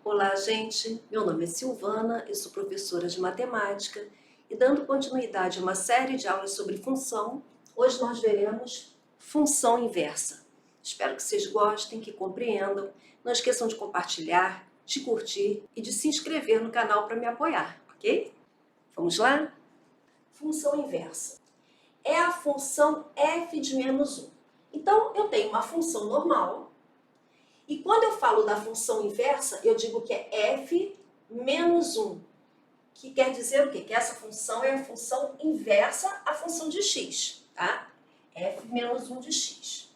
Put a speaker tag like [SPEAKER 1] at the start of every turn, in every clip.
[SPEAKER 1] Olá, gente! Meu nome é Silvana, eu sou professora de matemática e dando continuidade a uma série de aulas sobre função, hoje nós veremos função inversa. Espero que vocês gostem, que compreendam. Não esqueçam de compartilhar, de curtir e de se inscrever no canal para me apoiar, ok? Vamos lá? Função inversa é a função f de menos 1. Então, eu tenho uma função normal. E quando eu falo da função inversa, eu digo que é f menos 1, que quer dizer o quê? Que essa função é a função inversa à função de x, tá? f menos 1 de x,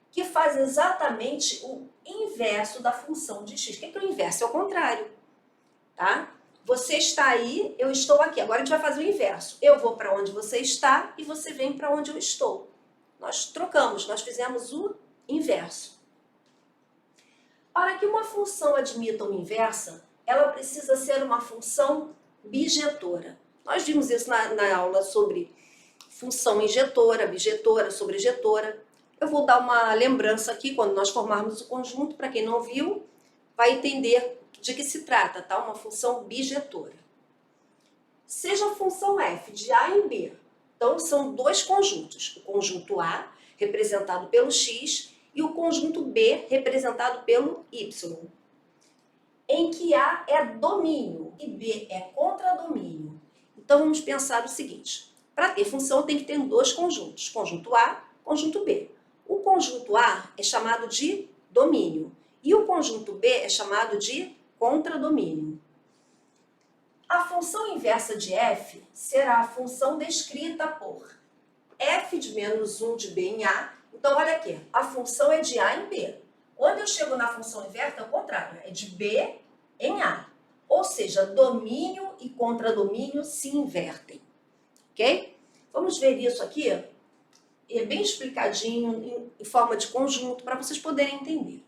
[SPEAKER 1] que faz exatamente o inverso da função de x. O que é o inverso? É o contrário, tá? Você está aí, eu estou aqui. Agora a gente vai fazer o inverso. Eu vou para onde você está e você vem para onde eu estou. Nós trocamos, nós fizemos o inverso. Para que uma função admita uma inversa, ela precisa ser uma função bijetora. Nós vimos isso na aula sobre função injetora, bijetora, sobrejetora. Eu vou dar uma lembrança aqui, quando nós formarmos o conjunto, para quem não viu, vai entender de que se trata, tá? Uma função bijetora. Seja a função f de a em b. Então, são dois conjuntos. O conjunto A, representado pelo x, e o conjunto B, representado pelo y, em que A é domínio e B é contradomínio. Então, vamos pensar o seguinte. Para ter função, tem que ter dois conjuntos, conjunto A, conjunto B. O conjunto A é chamado de domínio e o conjunto B é chamado de contradomínio. A função inversa de f será a função descrita por f de menos 1 de b em a. Então, olha aqui, a função é de a em b. Quando eu chego na função inversa, é o contrário, é de b em a. Ou seja, domínio e contradomínio se invertem, ok? Vamos ver isso aqui, é bem explicadinho, em forma de conjunto, para vocês poderem entender.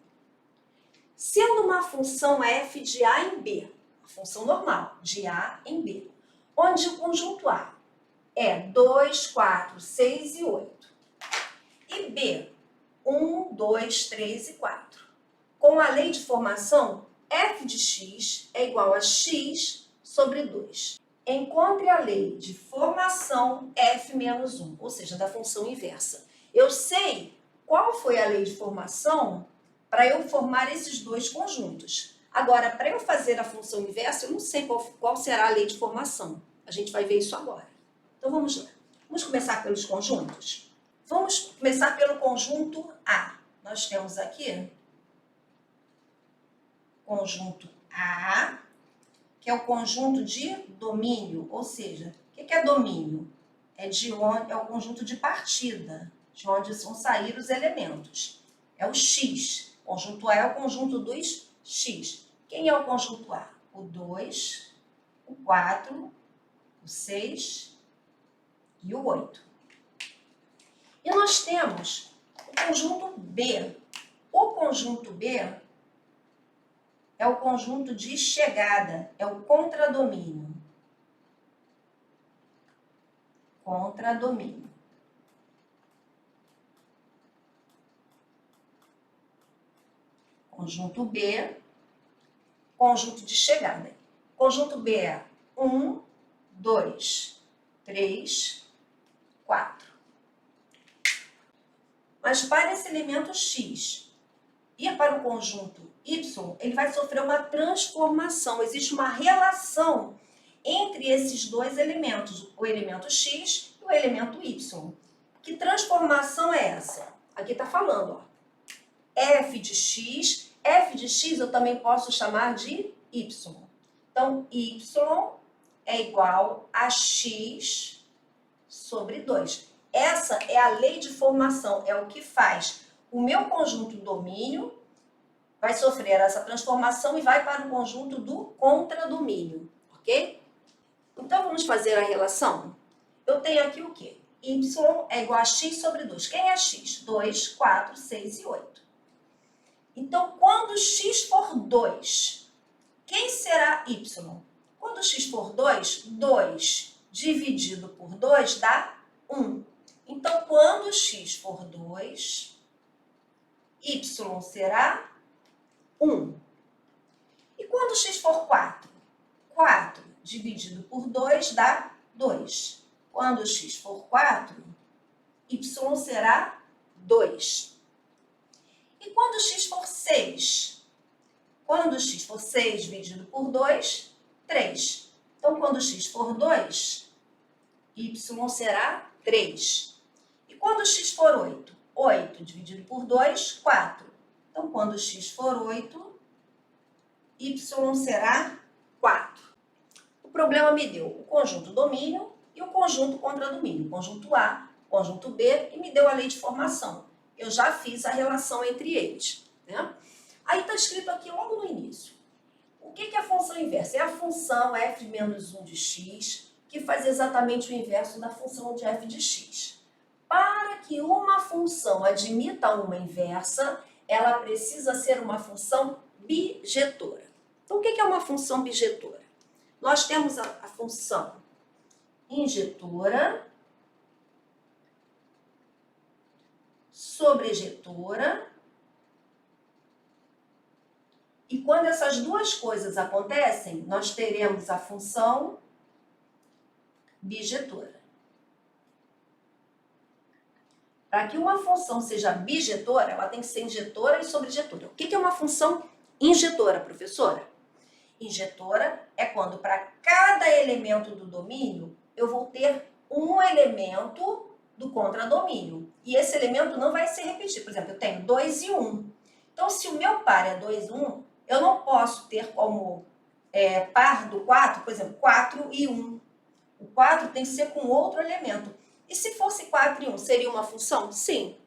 [SPEAKER 1] Sendo uma função f de a em b, a função normal, de a em b, onde o conjunto A é 2, 4, 6 e 8. E B, 1, 2, 3 e 4. Com a lei de formação, f de x é igual a x sobre 2. Encontre a lei de formação f menos 1, ou seja, da função inversa. Eu sei qual foi a lei de formação para eu formar esses dois conjuntos. Agora, para eu fazer a função inversa, eu não sei qual será a lei de formação. A gente vai ver isso agora. Então, vamos lá. Vamos começar pelos conjuntos? Vamos começar pelo conjunto A. Nós temos aqui conjunto A, que é o conjunto de domínio, ou seja, o que é domínio? É o conjunto de partida, de onde vão sair os elementos. É o x. O conjunto A é o conjunto dos x. Quem é o conjunto A? O 2, o 4, o 6 e o 8. E nós temos o conjunto B. O conjunto B é o conjunto de chegada, é o contradomínio. Contradomínio. Conjunto B, conjunto de chegada. Conjunto B é 1, 2, 3, 4. Mas para esse elemento x ir para o conjunto y, ele vai sofrer uma transformação. Existe uma relação entre esses dois elementos, o elemento x e o elemento y. Que transformação é essa? Aqui está falando, ó. F de x eu também posso chamar de y. Então, y é igual a x sobre 2. Essa é a lei de formação, é o que faz o meu conjunto domínio vai sofrer essa transformação e vai para o conjunto do contradomínio, ok? Então, vamos fazer a relação? Eu tenho aqui o quê? Y é igual a x sobre 2. Quem é x? 2, 4, 6 e 8. Então, quando x for 2, quem será y? Quando x for 2, 2 dividido por 2 dá 1. Então, quando x for 2, y será 1. E quando
[SPEAKER 2] quando x for 4? 4 dividido por 2 dá 2. Quando x for 4, y será 2. E quando x for 6? Quando x for 6 dividido por 2, 3. Então, quando x for 2, y será 3. E quando x for 8? 8 dividido por 2, 4. Então, quando x for 8, y será 4.
[SPEAKER 1] O problema me deu o conjunto domínio e o conjunto contradomínio. O conjunto A, o conjunto B, e me deu a lei de formação. Eu já fiz a relação entre eles, né? Aí está escrito aqui logo no início. O que é a função inversa? É a função f menos 1 de x, que faz exatamente o inverso da função de f de x. Para que uma função admita uma inversa, ela precisa ser uma função bijetora. Então, o que é uma função bijetora? Nós temos a função injetora, sobrejetora, e quando essas duas coisas acontecem, nós teremos a função bijetora. Para que uma função seja bijetora, ela tem que ser injetora e sobrejetora. O que é uma função injetora, professora? Injetora é quando para cada elemento do domínio eu vou ter um elemento do contradomínio. E esse elemento não vai se repetir. Por exemplo, eu tenho 2 e 1. Então, se o meu par é 2 e 1, eu não posso ter como par do 4, por exemplo, 4 e 1. O 4 tem que ser com outro elemento. E se fosse 4 e 1, seria uma função? Sim.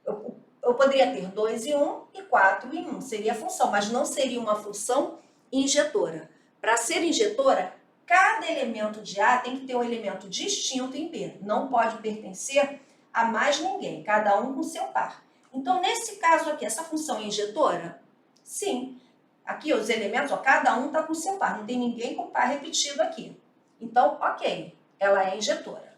[SPEAKER 1] Eu poderia ter 2 e 1 e 4 e 1. Seria a função, mas não seria uma função injetora. Para ser injetora, cada elemento de A tem que ter um elemento distinto em B. Não pode pertencer a mais ninguém, cada um com seu par. Então, nesse caso aqui, essa função é injetora? Sim. Aqui, os elementos, cada um está com seu par. Não tem ninguém com par repetido aqui. Então, ok, ela é injetora.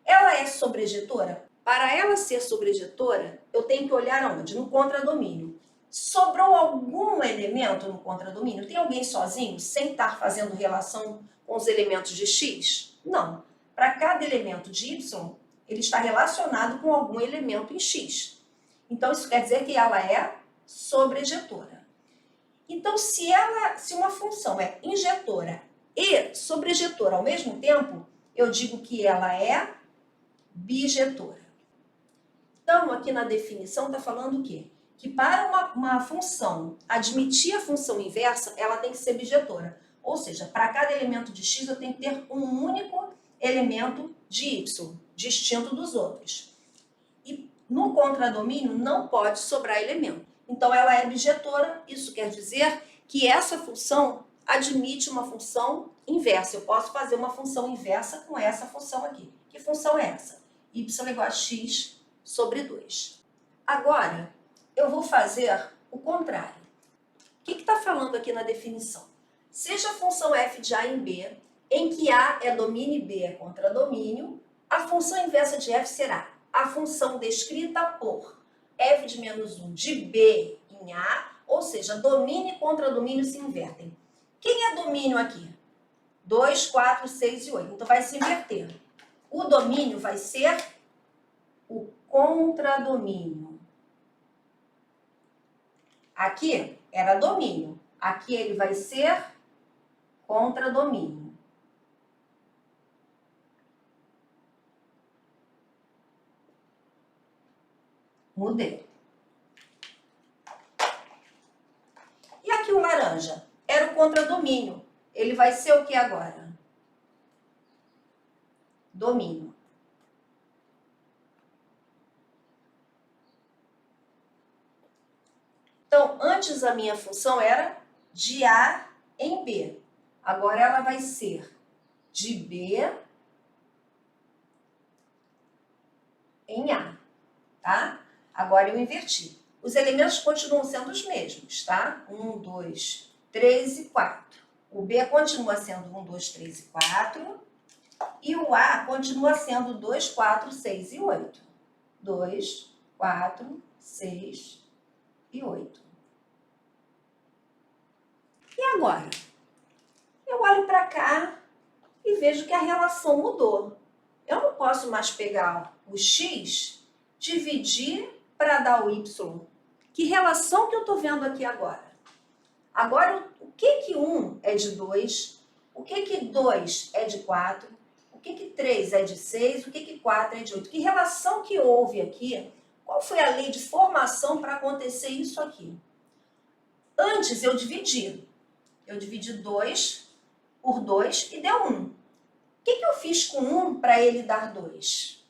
[SPEAKER 1] Ela é sobrejetora? Para ela ser sobrejetora, eu tenho que olhar aonde? No contradomínio. Sobrou algum elemento no contradomínio? Tem alguém sozinho, sem estar fazendo relação com os elementos de x? Não. Para cada elemento de y, ele está relacionado com algum elemento em x. Então, isso quer dizer que ela é sobrejetora. Então, se uma função é injetora e sobrejetora ao mesmo tempo, eu digo que ela é bijetora. Então, aqui na definição está falando o quê? Que para uma função admitir a função inversa, ela tem que ser bijetora. Ou seja, para cada elemento de x, eu tenho que ter um único elemento de y, distinto dos outros. E no contradomínio não pode sobrar elemento. Então, ela é bijetora, isso quer dizer que essa função admite uma função inversa. Eu posso fazer uma função inversa com essa função aqui. Que função é essa? Y igual a x sobre 2. Agora, eu vou fazer o contrário. O que está falando aqui na definição? Seja a função f de A em B, em que A é domínio e B é contradomínio, a função inversa de f será a função descrita por f de menos 1 de B em A, ou seja, domínio e contradomínio se invertem. Quem é domínio aqui? 2, 4, 6 e 8. Então, vai se inverter. O domínio vai ser o contradomínio. Aqui era domínio. Aqui ele vai ser contradomínio. Mudei. E aqui o laranja era o contradomínio. Ele vai ser o que agora? Domínio. Então, antes a minha função era de A em B. Agora ela vai ser de B em A, tá? Agora eu inverti. Os elementos continuam sendo os mesmos, tá? 1, 2, 3 e 4. O B continua sendo 1, 2, 3 e 4. E o A continua sendo 2, 4, 6 e 8. 2, 4, 6 e 8. E
[SPEAKER 2] agora? Eu olho para cá e vejo que a relação mudou. Eu não posso mais pegar o x, dividir para dar o y. Que relação que eu estou vendo aqui agora? Agora, o que 1 é de 2? O que 2 é de 4? O que 3 é de 6? O que 4 é de 8? Que relação que houve aqui? Qual foi a lei de formação para acontecer isso aqui? Antes eu dividi. Eu dividi 2 por 2 e deu 1. O que eu fiz com 1 para ele dar 2?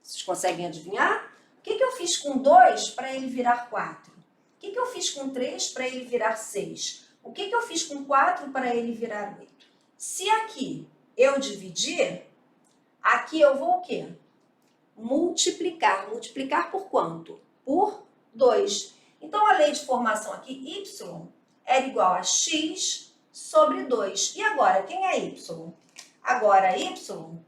[SPEAKER 2] Vocês conseguem adivinhar? O que eu fiz com 2 para ele virar 4? O que eu fiz com 3 para ele virar 6? O que eu fiz com 4 para ele virar 8? Se aqui eu dividir, aqui eu vou o quê? Multiplicar. Multiplicar por quanto? Por 2. Então, a lei de formação aqui, y, era igual a x sobre 2. E agora, quem é y? Agora, y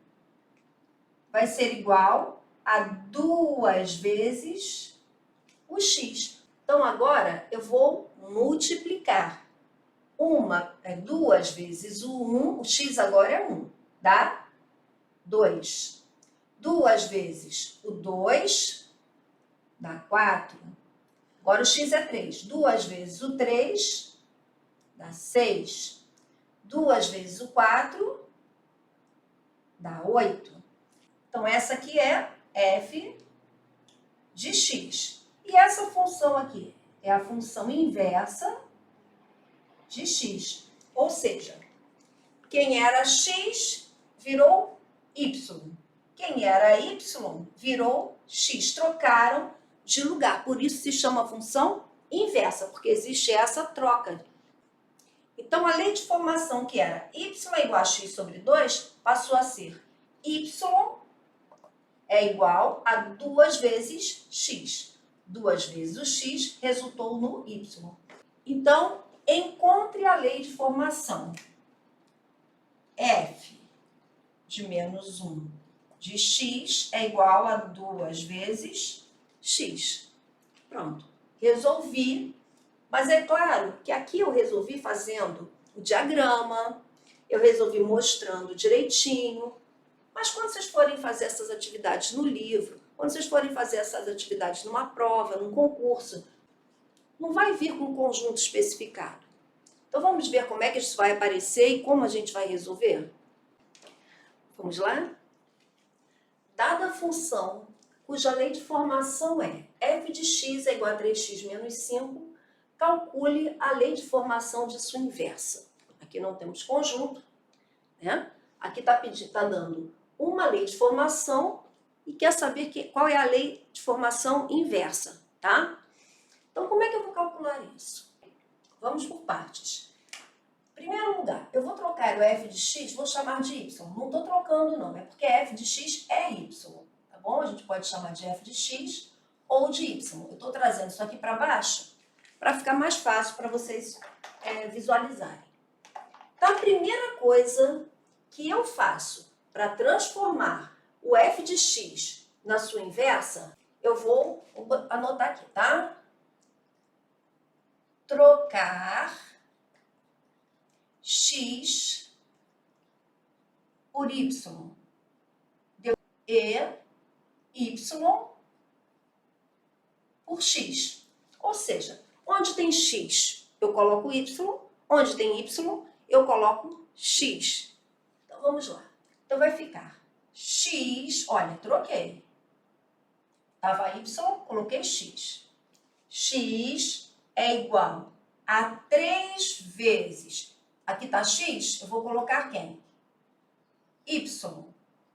[SPEAKER 2] vai ser igual a 2 vezes o x. Então, agora, eu vou multiplicar. 2 vezes o 1, o x agora é 1, dá 2. 2 vezes o 2, dá 4. Agora, o x é 3. 2 vezes o 3, dá 6. 2 vezes o 4, dá 8. Então, essa aqui é f de x. E essa função aqui é a função inversa de x. Ou seja, quem era x virou y. Quem era y virou x. Trocaram de lugar. Por isso se chama função inversa, porque existe essa troca. Então, a lei de formação que era y é igual a x sobre 2 passou a ser y é igual a 2 vezes x. 2 vezes o x resultou no y. Então, encontre a lei de formação. F de menos 1 de x é igual a 2 vezes x. Pronto. Resolvi. Mas é claro que aqui eu resolvi fazendo o diagrama, eu resolvi mostrando direitinho. Mas quando vocês forem fazer essas atividades no livro, quando vocês forem fazer essas atividades numa prova, num concurso, não vai vir com um conjunto especificado. Então, vamos ver como é que isso vai aparecer e como a gente vai resolver? Vamos lá? Dada a função cuja lei de formação é f de x é igual a 3x menos 5, calcule a lei de formação de sua inversa. Aqui não temos conjunto, né? Aqui está dando uma lei de formação e quer saber qual é a lei de formação inversa, tá? Então, como é que eu vou calcular isso? Vamos por partes. Em primeiro lugar, eu vou trocar o f de x, vou chamar de y. Não estou trocando não, é porque f de x é y, tá bom? A gente pode chamar de f de x ou de y. Eu estou trazendo isso aqui para baixo para ficar mais fácil para vocês visualizarem. Então, a primeira coisa que eu faço para transformar o f de x na sua inversa, eu vou anotar aqui, tá? Trocar x por y. E y por x. Ou seja, onde tem x, eu coloco y. Onde tem y, eu coloco x. Então, vamos lá. Então, vai ficar x, olha, troquei. Estava y, coloquei x. X é igual a 3 vezes, aqui está x, eu vou colocar quem? Y,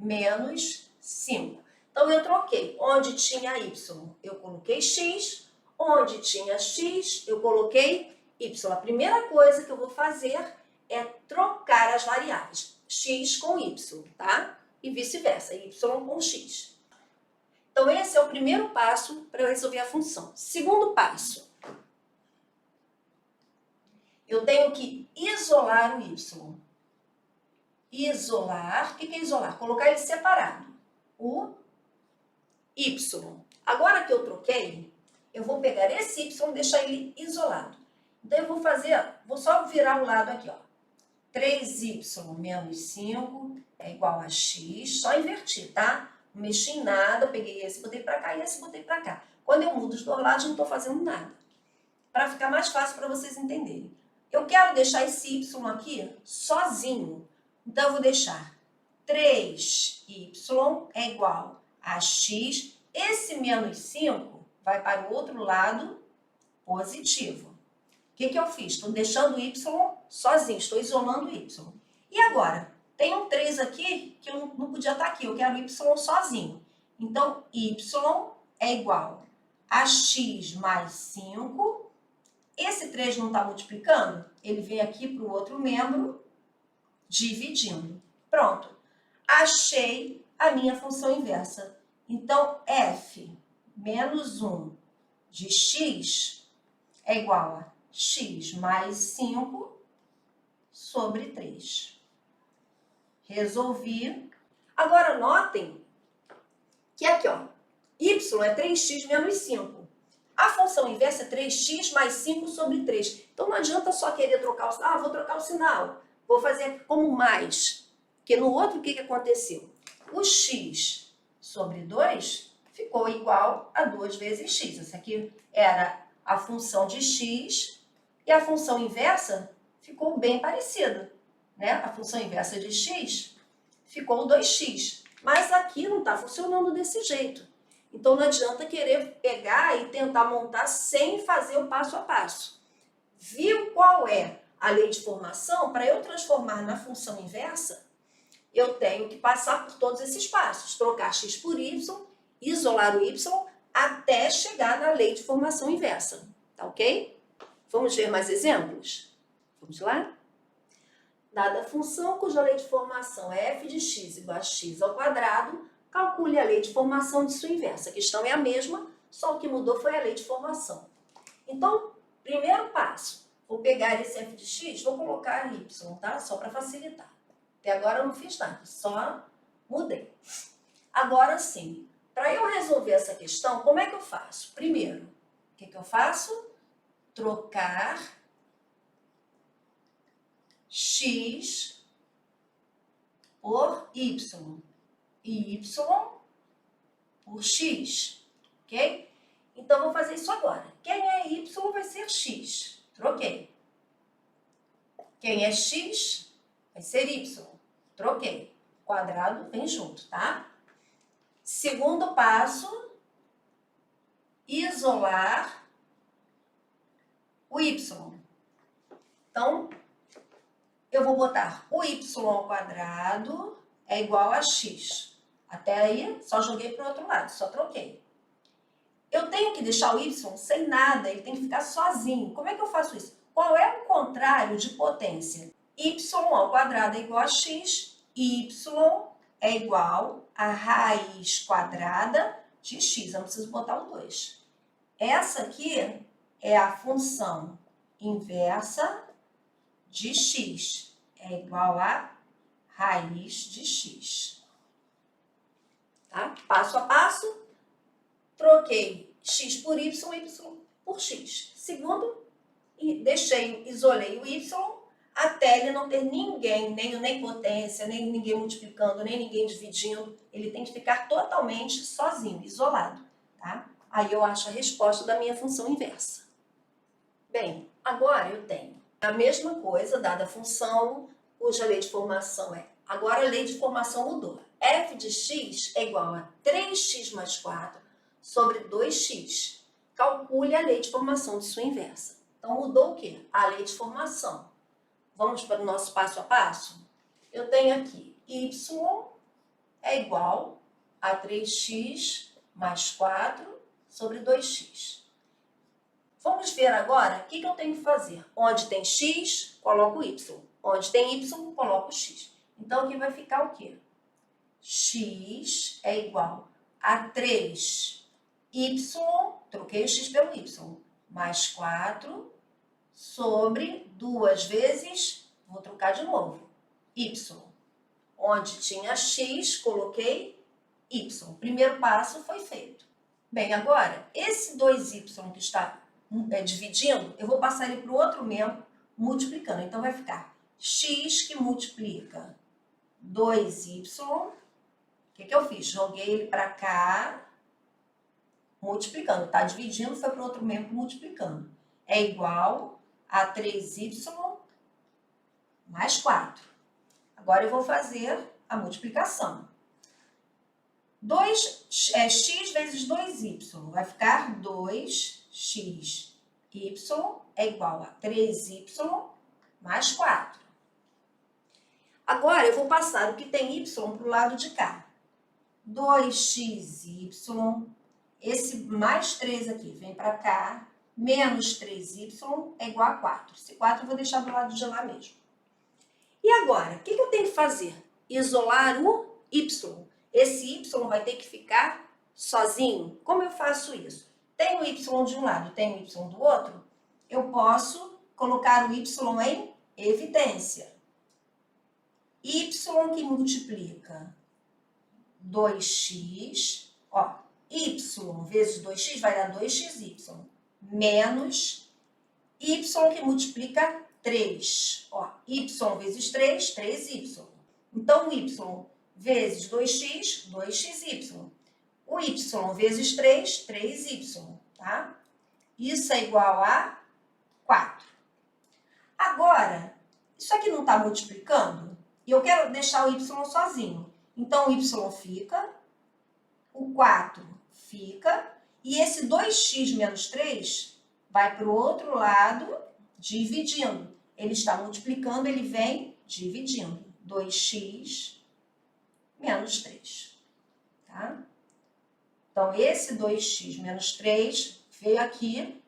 [SPEAKER 2] menos 5. Então, eu troquei. Onde tinha y, eu coloquei x. Onde tinha x, eu coloquei y. A primeira coisa que eu vou fazer é trocar as variáveis. X com y, tá? E vice-versa, y com x. Então, esse é o primeiro passo para eu resolver a função. Segundo passo. Eu tenho que isolar o y. Isolar, o que é isolar? Colocar ele separado. O y. Agora que eu troquei, eu vou pegar esse y e deixar ele isolado. Então, eu vou só virar o lado aqui, ó. 3y menos 5 é igual a x, só inverti, tá? Não mexi em nada, eu peguei esse, botei pra cá e esse botei pra cá. Quando eu mudo os dois lados, não tô fazendo nada. Para ficar mais fácil para vocês entenderem. Eu quero deixar esse y aqui sozinho. Então, eu vou deixar 3y é igual a x. Esse menos 5 vai para o outro lado positivo. O que eu fiz? Estou deixando o y sozinho, estou isolando o y. E agora? Tem um 3 aqui que eu não podia estar aqui, eu quero y sozinho. Então, y é igual a x mais 5. Esse 3 não está multiplicando? Ele vem aqui para o outro membro, dividindo. Pronto. Achei a minha função inversa. Então, f menos 1 de x é igual a x mais 5 sobre 3. Resolvi.
[SPEAKER 1] Agora, notem que aqui, ó, y é 3x menos 5. A função inversa é 3x mais 5 sobre 3. Então, não adianta só querer trocar o sinal. Ah, vou trocar o sinal. Vou fazer como mais. Porque no outro, o que aconteceu? O x sobre 2 ficou igual a 2 vezes x. Essa aqui era a função de x e a função inversa ficou bem parecida, né? A função inversa de x ficou 2x. Mas aqui não está funcionando desse jeito. Então, não adianta querer pegar e tentar montar sem fazer o passo a passo. Viu qual é a lei de formação? Para eu transformar na função inversa, eu tenho que passar por todos esses passos. Trocar x por y, isolar o y, até chegar na lei de formação inversa. Tá ok? Vamos ver mais exemplos? Vamos lá? Dada a função cuja lei de formação é f de x igual a x ao quadrado, calcule a lei de formação de sua inversa. A questão é a mesma, só o que mudou foi a lei de formação. Então, primeiro passo, vou pegar esse f de x, vou colocar y, tá? Só para facilitar. Até agora eu não fiz nada, só mudei. Agora sim, para eu resolver essa questão, como é que eu faço? Primeiro, o que eu faço? Trocar x por y. E y por x, ok? Então, vou fazer isso agora. Quem é y vai ser x. Troquei. Quem é x vai ser y. Troquei. Quadrado vem junto, tá? Segundo passo, isolar o y. Então, eu vou botar o y ao quadrado é igual a x. Até aí, só joguei para o outro lado, só troquei. Eu tenho que deixar o y sem nada, ele tem que ficar sozinho. Como é que eu faço isso? Qual é o contrário de potência? Y ao quadrado é igual a x, y é igual a raiz quadrada de x. Eu não preciso botar o 2. Essa aqui é a função inversa de x. É igual a raiz de x. Tá? Passo a passo, troquei x por y por x. Segundo, isolei o y até ele não ter ninguém, nem potência, nem ninguém multiplicando, nem ninguém dividindo. Ele tem que ficar totalmente sozinho, isolado. Tá? Aí eu acho a resposta da minha função inversa. Bem, agora eu tenho a mesma coisa, dada a função cuja lei de formação é. Agora a lei de formação mudou. F de x é igual a 3x mais 4 sobre 2x. Calcule a lei de formação de sua inversa. Então mudou o quê? A lei de formação. Vamos para o nosso passo a passo? Eu tenho aqui y é igual a 3x mais 4 sobre 2x. Vamos ver agora o que eu tenho que fazer. Onde tem x, coloco y. Onde tem y, coloco x. Então, aqui vai ficar o quê? X é igual a 3y, troquei o x pelo y, mais 4 sobre 2 vezes, vou trocar de novo, y. Onde tinha x, coloquei y. O primeiro passo foi feito. Bem, agora, esse 2y que está
[SPEAKER 2] dividindo, eu vou passar ele para o outro membro multiplicando. Então, vai ficar x que multiplica 2y. O que eu fiz? Joguei ele para cá, multiplicando. Tá dividindo, foi para o outro membro multiplicando. É igual a 3y mais 4. Agora eu vou fazer a multiplicação. X vezes 2y vai ficar 2xy é igual a 3y mais 4. Agora eu vou passar o que tem y para o lado de cá. 2xy, esse mais 3 aqui vem para cá, menos 3y é igual a 4. Esse 4 eu vou deixar do lado de lá mesmo. E agora, o que eu tenho que fazer? Isolar o y. Esse y vai ter que ficar sozinho. Como eu faço isso? Tem o y de um lado, tem o y do outro. Eu posso colocar o y em evidência. Y que multiplica 2x, ó, y vezes 2x vai dar 2xy, menos y que multiplica 3. Ó, y vezes 3, 3y. Então, y vezes 2x, 2xy. O y vezes 3, 3y, tá? Isso é igual a 4. Agora, isso aqui não está multiplicando? E eu quero deixar o y sozinho. Então, o y fica, o 4 fica, e esse 2x menos 3 vai para o outro lado, dividindo. Ele está multiplicando, ele vem dividindo. 2x menos 3. Tá? Então, esse 2x menos 3 veio aqui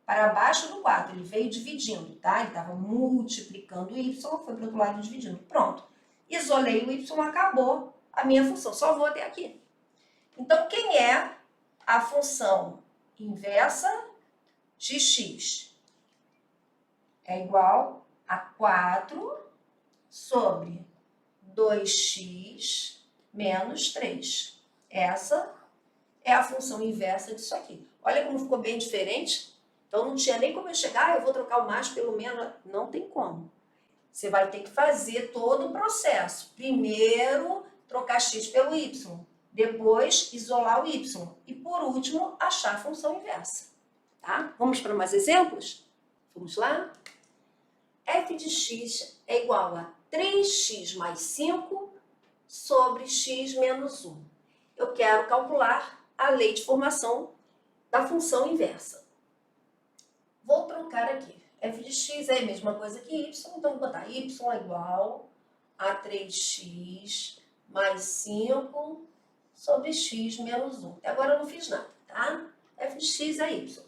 [SPEAKER 2] para baixo do 4. Ele veio dividindo, tá? Ele estava multiplicando o y, foi para o outro lado dividindo. Pronto. Isolei o y, acabou a minha função. Só vou até aqui. Então, quem é a função inversa de x? É igual a 4 sobre 2x menos 3. Essa é a função inversa disso aqui. Olha como ficou bem diferente. Então, não tinha nem como eu chegar, eu vou trocar o mais pelo menos. Não tem como. Você vai ter que fazer todo o processo. Primeiro, trocar x pelo y. Depois, isolar o y. E, por último, achar a função inversa. Tá? Vamos para mais exemplos? Vamos lá? F de x é igual a 3x mais 5 sobre x menos 1. Eu quero calcular a lei de formação da função inversa. Vou trocar aqui. F de x é a mesma coisa que y, então vou botar y é igual a 3x mais 5 sobre x menos 1. Até agora eu não fiz nada, tá? F de x é y.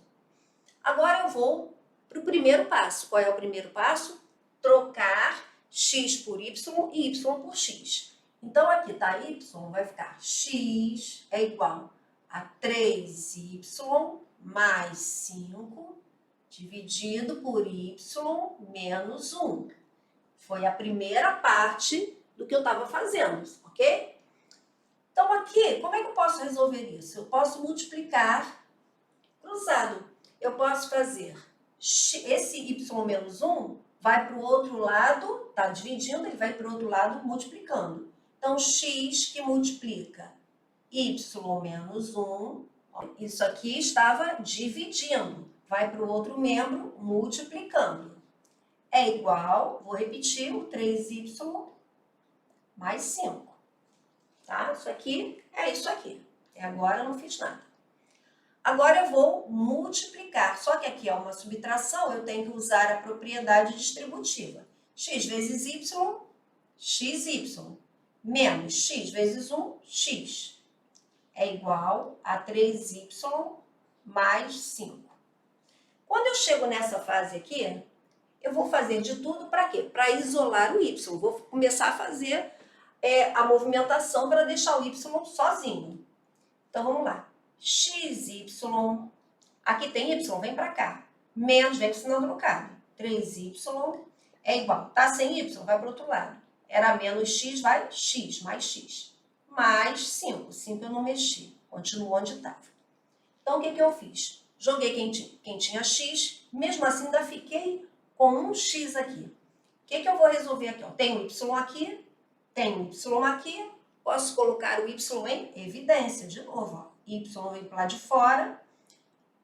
[SPEAKER 2] Agora eu vou para o primeiro passo. Qual é o primeiro passo? Trocar x por y e y por x. Então, aqui tá y, vai ficar x é igual a 3y mais 5 dividido por y menos 1. Foi a primeira parte do que eu estava fazendo, ok? Então, aqui, como é que eu posso resolver isso? Eu posso multiplicar cruzado. Eu posso fazer esse y menos 1 vai para o outro lado, está dividindo, ele vai para o outro lado multiplicando. Então, x que multiplica y menos 1, isso aqui estava dividindo, vai para o outro membro multiplicando. É igual, vou repetir, o 3y mais 5. Tá? Isso aqui é isso aqui. Até agora eu não fiz nada. Agora eu vou multiplicar, só que aqui é uma subtração, eu tenho que usar a propriedade distributiva. X vezes y, xy, menos x vezes 1, x. É igual a 3y mais 5. Quando eu chego nessa fase aqui, eu vou fazer de tudo para quê? Para isolar o y. Vou começar a fazer a movimentação para deixar o y sozinho. Então, vamos lá. XY, aqui tem y, vem para cá. Menos, vem para o sinal trocado. 3y é igual, tá sem y, vai para o outro lado. Era menos x, vai x, mais x. Mais 5, 5 eu não mexi, continuo onde estava. Então, o que eu fiz? joguei quem tinha x, mesmo assim ainda fiquei com um x aqui. O que eu vou resolver aqui? Ó? Tenho y aqui, tenho y aqui, posso colocar o y em evidência, de novo. Ó. Y vem para lá de fora.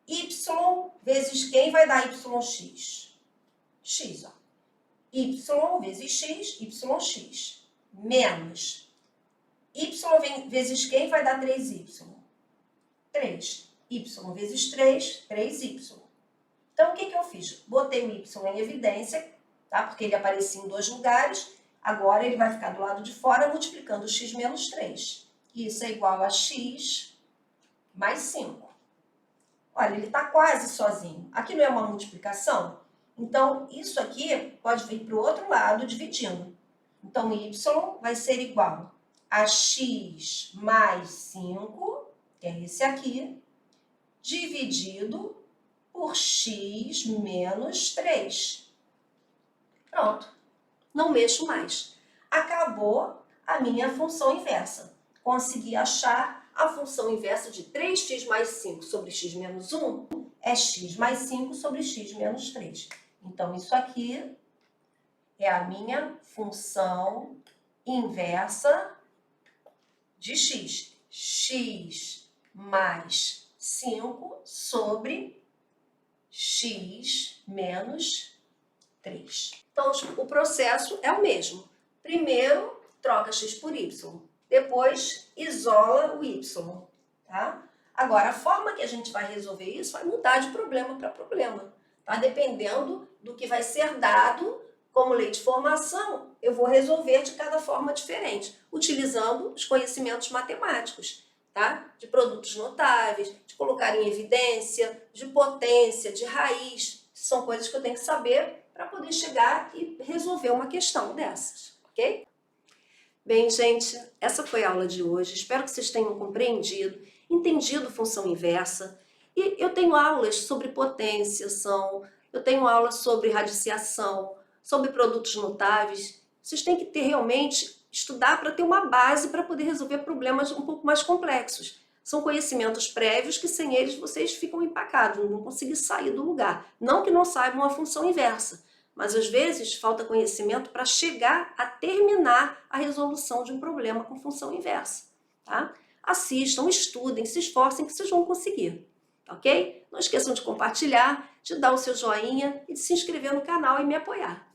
[SPEAKER 2] Y vezes quem vai dar yx? X, ó. Y vezes x, yx. Menos. Y vezes quem vai dar 3y? 3. Y vezes 3, 3y. Então, o que eu fiz? Botei o y em evidência, tá? Porque ele aparecia em dois lugares. Agora, ele vai ficar do lado de fora, multiplicando x menos 3. Isso é igual a x mais 5. Olha, ele está quase sozinho. Aqui não é uma multiplicação? Então, isso aqui pode vir para o outro lado, dividindo. Então, y vai ser igual a x mais 5, que é esse aqui, dividido por x menos 3.
[SPEAKER 1] Pronto. Não mexo mais.
[SPEAKER 2] Acabou a minha função inversa. Consegui achar a função inversa de 3x mais 5 sobre x menos 1 é x mais 5 sobre x menos 3. Então, isso aqui é a minha função inversa de x. X mais 5 sobre x menos 3.
[SPEAKER 1] Então, o processo é o mesmo. Primeiro, troca x por y. Depois, isola o y, tá?
[SPEAKER 2] Agora, a forma que a gente vai resolver isso vai mudar de problema para problema, tá? Dependendo do que vai ser dado como lei de formação, eu vou resolver de cada forma diferente, utilizando os conhecimentos matemáticos, tá? De produtos notáveis, de colocar em evidência, de potência, de raiz. São coisas que eu tenho que saber para poder chegar e resolver uma questão dessas, ok?
[SPEAKER 1] Bem, gente, essa foi a aula de hoje. Espero que vocês tenham compreendido, entendido função inversa. E eu tenho aulas sobre potenciação, eu tenho aulas sobre radiciação, sobre produtos notáveis. Vocês têm que ter realmente, estudar para ter uma base para poder resolver problemas um pouco mais complexos. São conhecimentos prévios que sem eles vocês ficam empacados, não vão conseguir sair do lugar. Não que não saibam a função inversa, mas às vezes falta conhecimento para chegar a terminar a resolução de um problema com função inversa, tá? Assistam, estudem, se esforcem que vocês vão conseguir, ok? Não esqueçam de compartilhar, de dar o seu joinha e de se inscrever no canal e me apoiar.